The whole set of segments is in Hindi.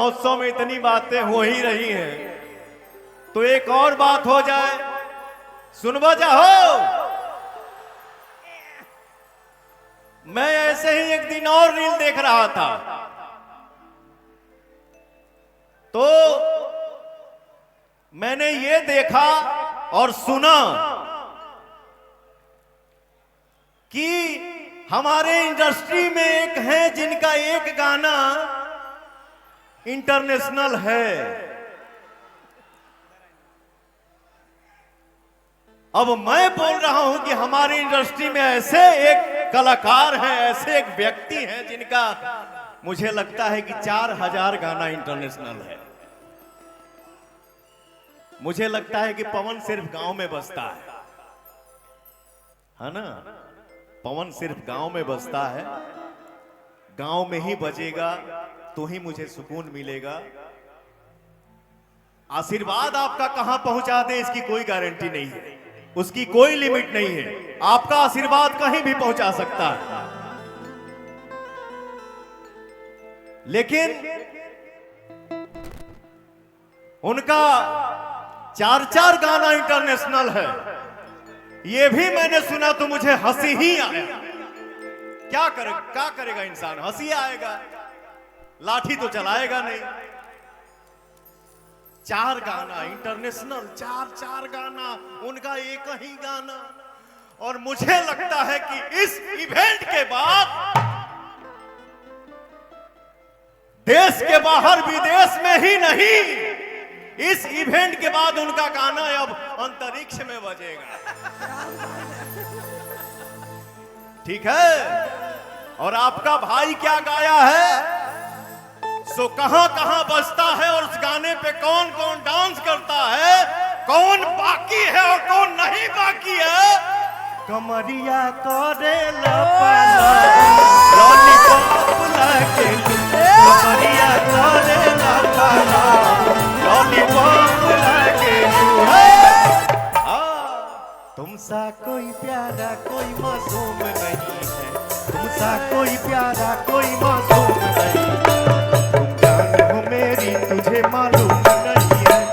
महोत्सव में इतनी बातें हो ही रही हैं, तो एक और बात हो जाए। सुनवा चाहो? मैं ऐसे ही एक दिन और रील देख रहा था, तो मैंने ये देखा और सुना कि हमारे इंडस्ट्री में एक है जिनका एक गाना इंटरनेशनल है। अब मैं बोल रहा हूं कि हमारी इंडस्ट्री में ऐसे एक कलाकार हैं, ऐसे एक व्यक्ति हैं जिनका मुझे लगता है कि 4000 गाना इंटरनेशनल है। मुझे लगता है कि पवन सिर्फ गांव में बसता है ना? पवन सिर्फ गांव में बसता है, गांव में ही बजेगा तो ही मुझे सुकून मिलेगा। आशीर्वाद आपका कहां पहुंचा दे इसकी कोई गारंटी नहीं है, उसकी कोई लिमिट नहीं है। आपका आशीर्वाद कहीं भी पहुंचा सकता है, लेकिन उनका 4 गाना इंटरनेशनल है। ये भी मैंने सुना तो मुझे हंसी ही आया। क्या करेगा इंसान? हंसी आएगा, लाठी तो चलाएगा नहीं। 4 गाना इंटरनेशनल, 4 गाना, उनका एक ही गाना। और मुझे लगता है कि इस इवेंट के बाद देश के बाहर विदेश में ही नहीं, इस इवेंट के बाद उनका गाना अब अंतरिक्ष में बजेगा। ठीक है? और आपका भाई क्या गाया है, सो कहां कहां बजता है और उस गाने पे कौन कौन डांस करता है, कौन बाकी है और कौन नहीं बाकी है। कमरिया करे लपला लॉलीपॉप लाके, कमरिया करे लपला लॉलीपॉप लाके। तुमसा कोई प्यारा कोई मासूम नहीं है, तुमसा कोई प्यारा कोई मासूम नहीं। तुम जान हो मेरी तुझे मालूम नहीं है।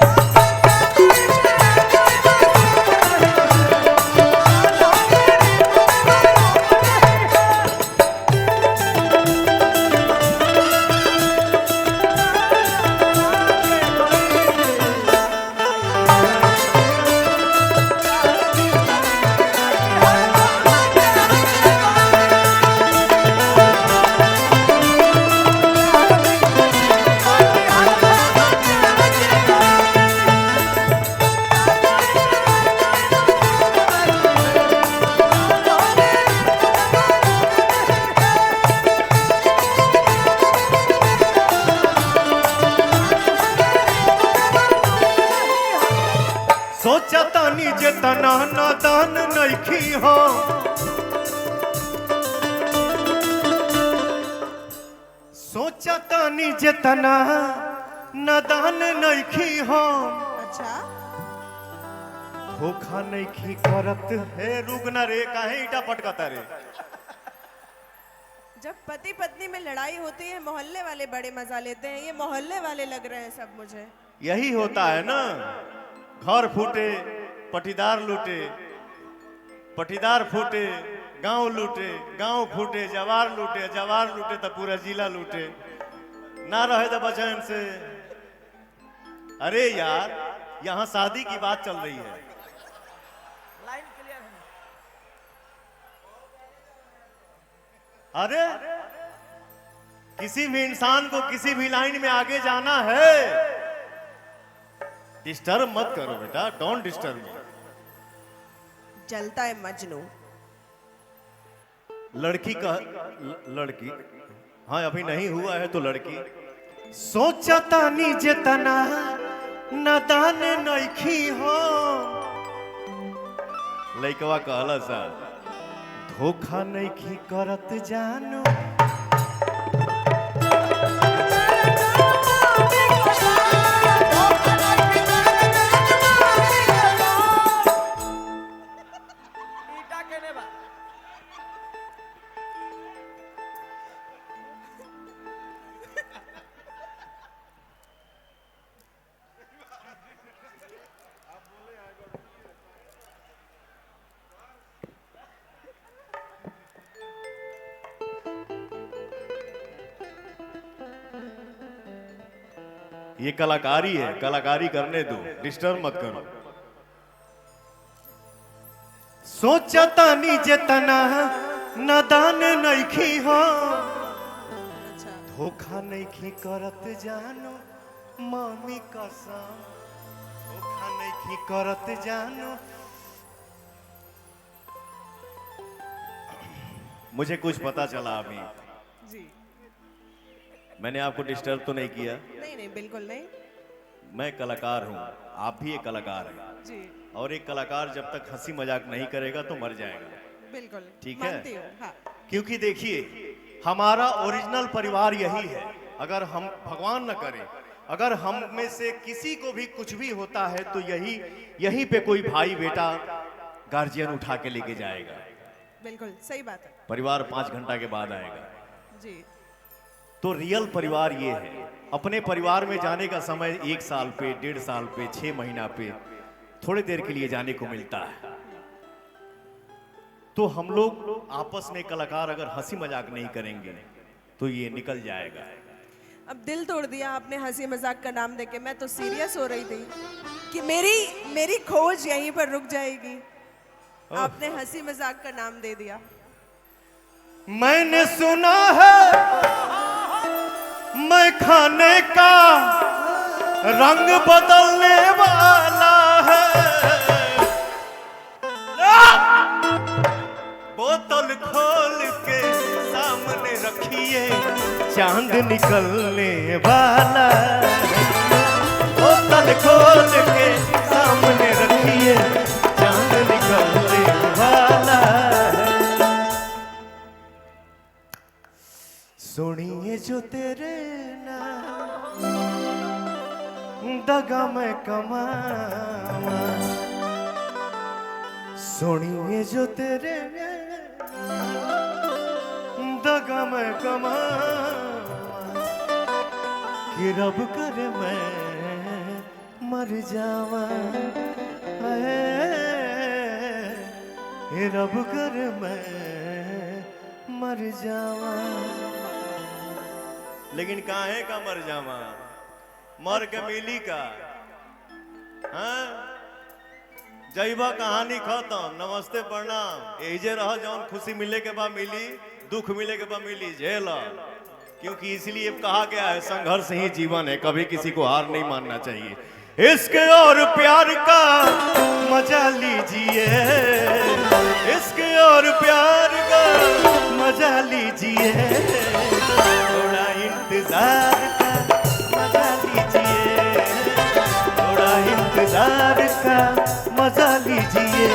सोचतानी जेतना नादान नइखी हो, सोचतानी जेतना नादान नइखी हो। अच्छा, धोखा नइखी करत है रुगना रे, काहे ईटा पटकता रे। जब पति पत्नी में लड़ाई होती है मोहल्ले वाले बड़े मजा लेते हैं, ये मोहल्ले वाले लग रहे हैं सब मुझे। यही होता है ना, घर फूटे पटीदार लूटे, पटीदार फूटे गांव लूटे, गांव फूटे जवार लूटे, जवार लूटे तो पूरा जिला लूटे। ना रहे तो बचन से। अरे यार, यहां शादी की बात चल रही है। अरे किसी भी इंसान को किसी भी लाइन में आगे जाना है, डिस्टर्ब मत करो बेटा, डोंट डिस्टर्ब मी। जलता है मजनू। लड़की का लड़की, हाँ अभी नहीं हुआ है तो लड़की। सोचता नी जेतना नादान नइखी हो। लइकवा कहला सा, धोखा नइखी करत जानो। ये कलाकारी है, कलाकारी करने दो, डिस्टर्ब मत करो। सोचता नीचे तना नदान नइखी हो, अच्छा धोखा नइखी करत जानो मम्मी कसम, धोखा नइखी करत जानो। मुझे कुछ पता चला अभी, जी। मैंने आपको डिस्टर्ब तो नहीं किया? नहीं नहीं बिल्कुल नहीं। मैं कलाकार हूँ, आप भी एक कलाकार हैं, जी और एक कलाकार जब तक हंसी मजाक नहीं करेगा तो मर जाएगा। बिल्कुल ठीक है? मानती हूँ, हाँ। क्योंकि देखिए हमारा ओरिजिनल परिवार यही है। अगर हम भगवान न करें, अगर हम में से किसी को भी कुछ भी होता है तो यहीं पे कोई भाई बेटा गार्जियन उठा के लेके जाएगा। बिल्कुल सही बात है। परिवार 5 घंटा के बाद आएगा। जी तो रियल परिवार ये है। अपने परिवार में जाने का समय 1 साल पे, 1.5 साल पे, 6 महीना पे, थोड़ी देर के लिए जाने को मिलता है। तो हम लोग आपस में कलाकार अगर हंसी मजाक नहीं करेंगे तो ये निकल जाएगा। अब दिल तोड़ दिया आपने हंसी मजाक का नाम देके। मैं तो सीरियस हो रही थी कि मेरी खोज यहीं पर रुक जाएगी। आपने हंसी मजाक का नाम दे दिया। मैंने सुना है मैं खाने का रंग बदलने वाला है, बोतल खोल के सामने रखिए चांद निकलने वाला है, बोतल खोल के सामने रखिए चांद निकलने वाला है। सुनिए जो तेरे नाम दगा मैं कमावा, सुनिए जो तेरे दगा मैं कमावा, कि रब करे मैं मर जावा, रब करे मैं मर जावा। लेकिन काहे का मर जावा, मर के मिली का? हाँ? जईबा कहानी खत्म, नमस्ते प्रणाम। एजे रह जौन खुशी मिले के बाद मिली, दुख मिले के बाद मिली, झेला। क्योंकि इसलिए कहा गया है संघर्ष ही जीवन है, कभी किसी को हार नहीं मानना चाहिए। इश्क और प्यार का मजा लीजिए, इश्क और प्यार का मजा लीजिए, थोड़ा इंतजार का मजा लीजिए, थोड़ा इंतजार का मजा लीजिए।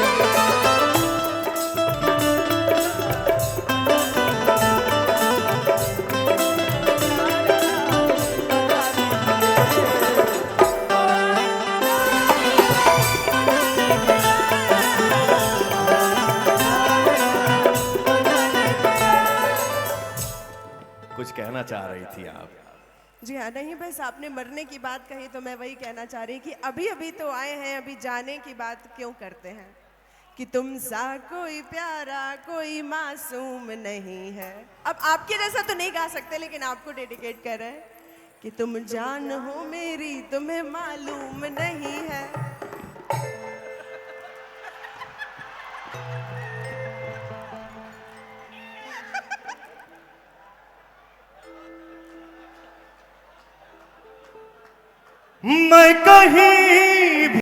कुछ कहना चाह रही थी आप? जी हाँ, नहीं बस आपने मरने की बात कही तो मैं वही कहना चाह रही कि अभी अभी तो आए हैं, अभी जाने की बात क्यों करते हैं? कि तुम सा कोई प्यारा कोई मासूम नहीं है। अब आपके जैसा तो नहीं गा सकते, लेकिन आपको डेडिकेट कर रहे हैं कि तुम जान हो मेरी तुम्हें मालूम नहीं है। मैं कहीं